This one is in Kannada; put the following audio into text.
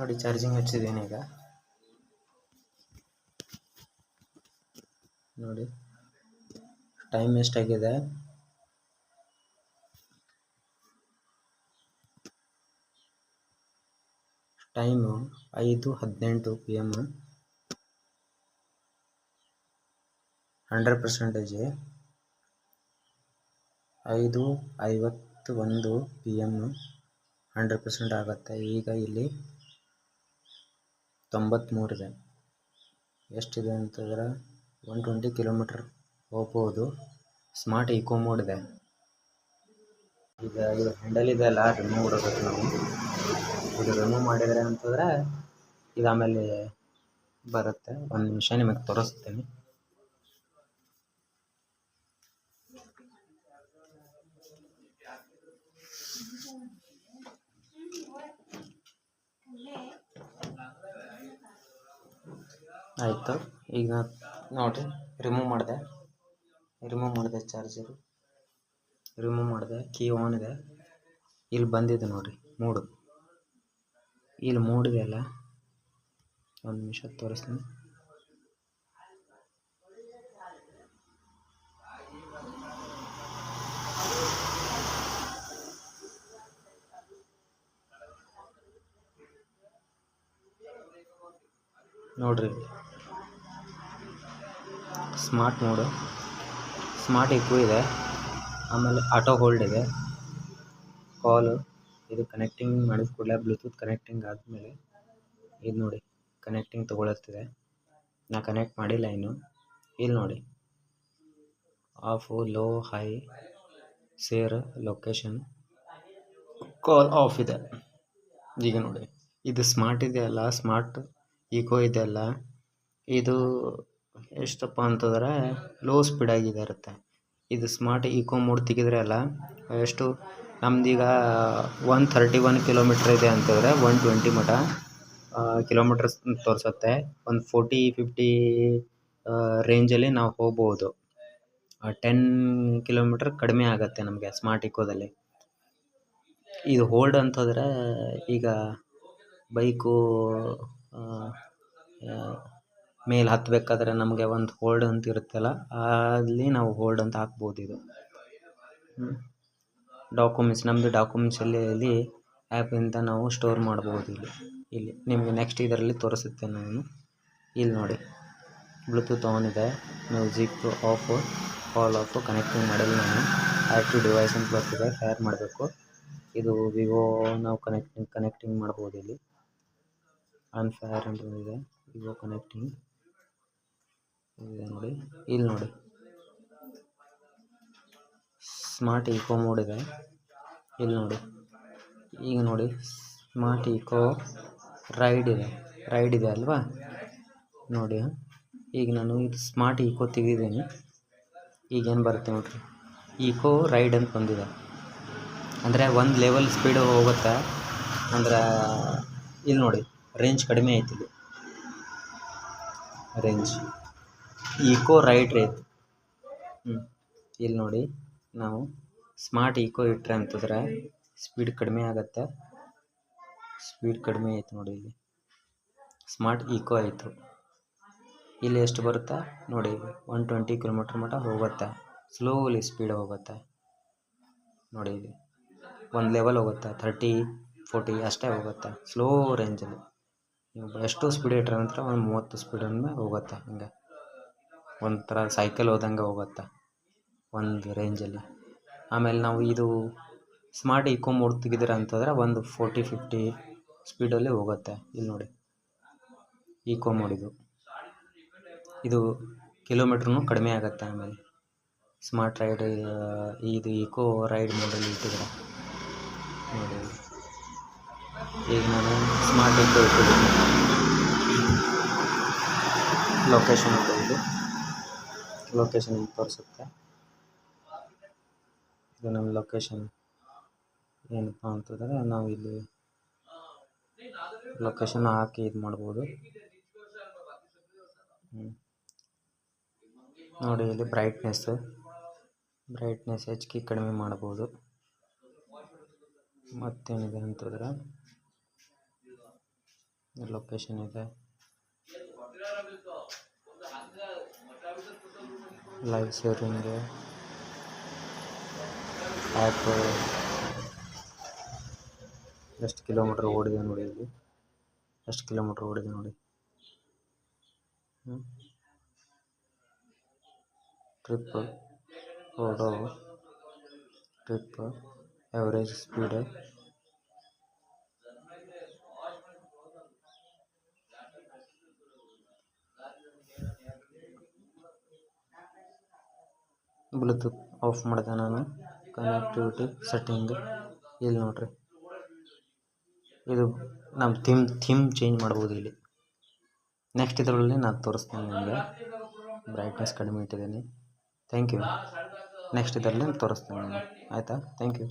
ನೋಡಿ ಚಾರ್ಜಿಂಗ್ ಹಚ್ಚಿದ್ದೀನಿ ಈಗ. ನೋಡಿ ಟೈಮ್ ಎಷ್ಟಾಗಿದೆ, ಟೈಮು 5:18 PM. 100% 5:51 PM 100% ಆಗುತ್ತೆ. ಈಗ ಇಲ್ಲಿ 93 ಇದೆ. ಎಷ್ಟಿದೆ ಅಂತಂದ್ರೆ 120 ಕಿಲೋಮೀಟ್ರ್ ಹೋಗ್ಬೋದು. ಸ್ಮಾರ್ಟ್ ಈಕೋ ಮೋಡ್ ಇದೆ. ಈಗ ಇದು ಹ್ಯಾಂಡಲ್ ಇದೆ ಅಲ್ಲ, ರಿಮೂವ್ ಮಾಡಬೇಕು ನಾವು. ಇದು ರಿಮೂವ್ ಮಾಡಿದರೆ ಅಂತಂದರೆ ಇದು ಆಮೇಲೆ ಬರುತ್ತೆ. ಒಂದು ನಿಮಿಷ ನಿಮಗೆ ತೋರಿಸ್ತೀನಿ. ಆಯಿತು, ಈಗ ನೋಡಿರಿ ರಿಮೂವ್ ಮಾಡಿದೆ ಚಾರ್ಜರು. ರಿಮೂವ್ ಮಾಡಿದೆ, ಕೀ ಆನ್ ಇದೆ. ಇಲ್ಲಿ ಬಂದಿದೆ ನೋಡಿರಿ ಮೂಡು. ಇಲ್ಲಿ ಮೂಡಿದೆ ಅಲ್ಲ, ಒಂದು ನಿಮಿಷ ತೋರಿಸ್ತೀನಿ. ನೋಡ್ರಿ, ಸ್ಮಾರ್ಟ್ ಮೋಡು, ಸ್ಮಾರ್ಟ್ ಈಕೋ ಇದೆ, ಆಮೇಲೆ ಆಟೋ ಹೋಲ್ಡ್ ಇದೆ, ಕಾಲು. ಇದು ಕನೆಕ್ಟಿಂಗ್ ಮಾಡಿದ ಕೂಡಲೇ ಬ್ಲೂಟೂತ್ ಕನೆಕ್ಟಿಂಗ್ ಆದಮೇಲೆ ಇದು ನೋಡಿ ಕನೆಕ್ಟಿಂಗ್ ತೊಗೊಳತ್ತಿದೆ. ನಾ ಕನೆಕ್ಟ್ ಮಾಡಿಲ್ಲ ಇನ್ನು. ಇಲ್ಲಿ ನೋಡಿ off, low, high, share, location, call off ಇದೆ. ಈಗ ನೋಡಿ ಇದು ಸ್ಮಾರ್ಟ್ ಇದೆಯಲ್ಲ, ಸ್ಮಾರ್ಟ್ ಈಕೋ ಇದೆಯಲ್ಲ, ಇದು ಎಷ್ಟಪ್ಪ ಅಂತಂದರೆ ಲೋ ಸ್ಪೀಡಾಗಿದೆ ಇರುತ್ತೆ. ಇದು ಸ್ಮಾರ್ಟ್ ಈಕೋ ಮೋಡ್ ತೆಗೆದ್ರೆ ಅಲ್ಲ, ಎಷ್ಟು ನಮ್ದೀಗ 131 ಕಿಲೋಮೀಟ್ರ್ ಇದೆ ಅಂತಂದರೆ 120 ಮಟ ಕಿಲೋಮೀಟರ್ಸ್ ತೋರಿಸುತ್ತೆ. ಒಂದು 40-50 ರೇಂಜಲ್ಲಿ ನಾವು ಹೋಗ್ಬೋದು. 10 ಕಿಲೋಮೀಟ್ರ್ ಕಡಿಮೆ ಆಗುತ್ತೆ ನಮಗೆ ಸ್ಮಾರ್ಟ್ ಈಕೋದಲ್ಲಿ. ಇದು ಹೋಲ್ಡ್ ಅಂತಂದರೆ ಈಗ ಬೈಕು ಮೇಲೆ ಹತ್ತಬೇಕಾದ್ರೆ ನಮಗೆ ಒಂದು ಹೋಲ್ಡ್ ಅಂತ ಇರುತ್ತಲ್ಲ, ಅಲ್ಲಿ ನಾವು ಹೋಲ್ಡ್ ಅಂತ ಹಾಕ್ಬೋದು. ಇದು ಡಾಕ್ಯುಮೆಂಟ್ಸ್, ನಮ್ಮದು ಡಾಕ್ಯುಮೆಂಟ್ಸಲ್ಲಿ ಆ್ಯಪಿಂದ ನಾವು ಸ್ಟೋರ್ ಮಾಡ್ಬೋದು. ಇಲ್ಲಿ ನಿಮಗೆ ನೆಕ್ಸ್ಟ್ ಇದರಲ್ಲಿ ತೋರಿಸುತ್ತೇನೆ ನಾನು. ಇಲ್ಲಿ ನೋಡಿ ಬ್ಲೂಟೂತ್ ಆನ್ ಇದೆ, music of, Call of. Connecting ಮಾಡಿಲ್ಲ ನಾನು. ಆ್ಯಕ್ಟಿವ್ ಡಿವೈಸ್ ಅಂತ ಬರ್ತಿದೆ, ಫೇರ್ ಮಾಡಬೇಕು. ಇದು ವಿವೋ ನಾವು ಕನೆಕ್ಟಿಂಗ್ ಮಾಡ್ಬೋದು. ಇಲ್ಲಿ ಅನ್ಫೇರ್ ಅಂತ ಇದೆ, ವಿವೋ ಕನೆಕ್ಟಿಂಗ್ ಇದೆ ನೋಡಿ. ಇಲ್ಲಿ ನೋಡಿ ಸ್ಮಾರ್ಟ್ ಈಕೋ ಮೋಡ್ ಇದೆ. ಇಲ್ಲಿ ನೋಡಿ, ಈಗ ನೋಡಿ ಸ್ಮಾರ್ಟ್ ಈಕೋ ರೈಡ್ ಇದೆ ಅಲ್ವಾ ನೋಡಿ. ಈಗ ನಾನು ಇದು ಸ್ಮಾರ್ಟ್ ಈಕೋ ತೆಗೆದಿದ್ದೀನಿ. ಈಗೇನು ಬರುತ್ತೆ ನೋಡಿರಿ, ಈಕೋ ರೈಡ್ ಅಂತ ಬಂದಿದೆ. ಅಂದರೆ ಒಂದು ಲೆವೆಲ್ ಸ್ಪೀಡು ಹೋಗುತ್ತೆ. ಅಂದ್ರೆ ಇಲ್ಲಿ ನೋಡಿ ರೇಂಜ್ ಕಡಿಮೆ ಐತಿ. ಇದು ರೇಂಜ್ ಈಕೋ ರೈಡ್ ಐತಿ. ಇಲ್ಲಿ ನೋಡಿ, ನಾವು ಸ್ಮಾರ್ಟ್ ಈಕೋ ಇಟ್ಟರೆ ಅಂತಂದರೆ ಸ್ಪೀಡ್ ಕಡಿಮೆ ಆಗುತ್ತೆ. ಸ್ಪೀಡ್ ಕಡಿಮೆ ಐತೆ ನೋಡಿ. ಇಲ್ಲಿ ಸ್ಮಾರ್ಟ್ ಈಕೋ ಆಯಿತು. ಇಲ್ಲಿ ಎಷ್ಟು ಬರುತ್ತೆ ನೋಡಿ, 120 ಕಿಲೋಮೀಟ್ರ್ ಮಟ ಹೋಗುತ್ತೆ. ಸ್ಲೋಲಿ ಸ್ಪೀಡ್ ಹೋಗುತ್ತೆ ನೋಡಿ. ಇಲ್ಲಿ ಒಂದು ಲೆವೆಲ್ ಹೋಗುತ್ತೆ, 30-40 ಅಷ್ಟೇ ಹೋಗುತ್ತೆ, ಸ್ಲೋ ರೇಂಜಲ್ಲಿ. ನೀವು ಎಷ್ಟು ಸ್ಪೀಡ್ ಇಟ್ಟರೆ ನಂತರ ಒಂದು 30 ಸ್ಪೀಡನ್ನು ಹೋಗುತ್ತೆ. ಹಿಂಗೆ ಒಂಥರ ಸೈಕಲ್ ಹೋದಂಗೆ ಹೋಗುತ್ತೆ ಒಂದು ರೇಂಜಲ್ಲಿ. ಆಮೇಲೆ ನಾವು ಇದು ಸ್ಮಾರ್ಟ್ ಈಕೋ ಮೋಡ್ ತೆಗೆದಿರ ಅಂತಂದರೆ ಒಂದು 40-50 ಸ್ಪೀಡಲ್ಲಿ ಹೋಗುತ್ತೆ. ಇಲ್ಲಿ ನೋಡಿ ಈಕೋ ಮೋಡ್ ಇದು ಕಿಲೋಮೀಟ್ರೂ ಕಡಿಮೆ ಆಗುತ್ತೆ. ಆಮೇಲೆ ಸ್ಮಾರ್ಟ್ ರೈಡ್, ಇದು ಈಕೋ ರೈಡ್ ಮೋಡಲ್ಲಿ ಇಟ್ಟಿದ್ರೆ ನೋಡಿ. ಈಗ ನಾನು ಸ್ಮಾರ್ಟ್ ಈಕೋ ಇಟ್ಟಿದ್ದೀನಿ. ಲೊಕೇಶನ್ ಅಂತ ಇದು ಲೊಕೇಶನ್ ತೋರಿಸುತ್ತೆ. ಇದು ನಮ್ಮ ಲೊಕೇಶನ್ ಏನಪ್ಪ ಅಂತಂದರೆ ನಾವು ಇಲ್ಲಿ ಲೊಕೇಶನ್ ಹಾಕಿ ಇದು ಮಾಡ್ಬೋದು. ನೋಡಿ ಇಲ್ಲಿ ಬ್ರೈಟ್ನೆಸ್ ಹೆಚ್ಚಿಗೆ ಕಡಿಮೆ ಮಾಡ್ಬೋದು. ಮತ್ತೇನಿದೆ ಅಂತಂದರೆ ಲೊಕೇಶನ್ ಇದೆ, ಲೈವ್ ಶೇರಿಂಗ್ ಆ್ಯಪ್, ಎಷ್ಟು ಕಿಲೋಮೀಟ್ರ್ ಓಡಿದೆ ನೋಡಿ, ಇಲ್ಲಿ ಎಷ್ಟು ಕಿಲೋಮೀಟ್ರ್ ಓಡಿದೆ ನೋಡಿ. Trip, photo, trip, average speed, Bluetooth of ಮಾಡಿದೆ ನಾನು. ಕನೆಕ್ಟಿವಿಟಿ ಸೆಟ್ಟಿಂಗ್ ಇಲ್ಲಿ ನೋಡ್ರಿ, ಇದು ನಮ್ಮ ಥೀಮ್ ಚೇಂಜ್ ಮಾಡ್ಬೋದು ಇಲ್ಲಿ. ನೆಕ್ಸ್ಟ್ ಇದರಲ್ಲಿ ನಾನು ತೋರಿಸ್ತೀನಿ ನಿಮಗೆ. ಬ್ರೈಟ್ನೆಸ್ ಕಡಿಮೆ ಇಟ್ಟಿದ್ದೀನಿ. Thank you. ನೆಕ್ಸ್ಟ್ ಇದರಲ್ಲಿ ತೋರಿಸ್ತೀನಿ ನಾನು, ಆಯಿತಾ? Thank you.